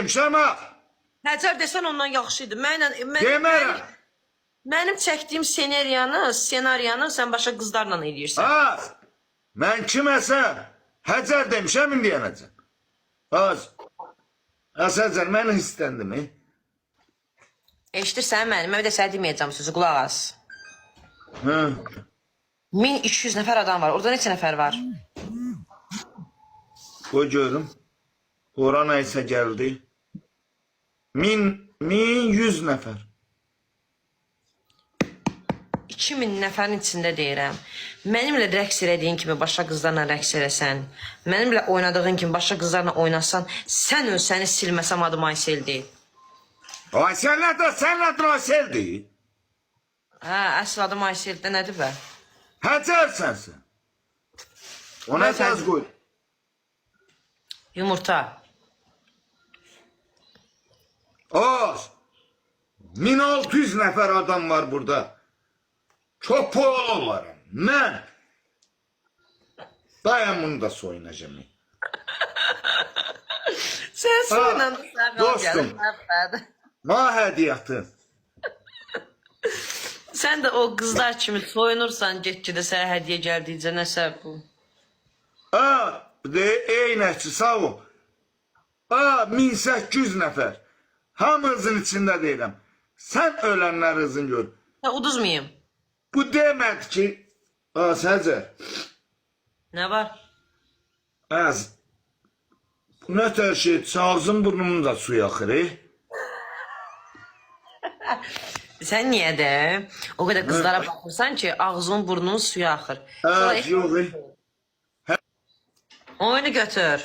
demişəm ha. Həcər desən ondan yaxşıydı. Demərəm. Mənim çəkdiyim ssenariyanı sən başqa qızlarla eləyirsən. Ha. Mən kiməsə Həcər demişəm indiyənəcəm. Az. Həcər məni istəndi mi? Eşidirsən mənim, mən bir də sənə deməyəcəm sözü, qulaq as. Hı. 1200 nəfər adam var. Orada neçə nəfər var? Qoy görüm. Ora nəysə gəldi. 1100 nəfər. 2000 nəfərin içində deyirəm. Mənimlə rəqs elədiyin kimi başqa qızlarla rəqs eləsən, mənimlə oynadığın kimi başqa qızlarla oynasan, sən səni silməsəm adım Aysel deyil. Aysel nədir? Sən nədir Ayseldir? Hə, əsl adım Ayseldə nədir bə? Həcər sənsən. Ona Mən tez qoy. Yumurta. Az. 1600 nəfər adam var burada. Çok pahalı olaram. Mən. Dayan bunu da soyunacağım. Sən soyunanda sən dostum. Ma hədiyyatı. Sən də o qızlar kimi soyunursan, get-gedə sənə hədiyyə gəldiyicə nəsə bu. Eynəkçi sağ ol. 1800 nəfər. Hamınızın içində deyirəm. Sən ölənlərinizin gör. Uduzmayayım. Bu demədi ki, Həcər. Nə var? Bu nə tər şey, ağzın burnumun da suyu axır, Sən niyə də o qədər qızlara baxırsan ki, ağzının burnunun suyu axır. Yox, Oyunu götür.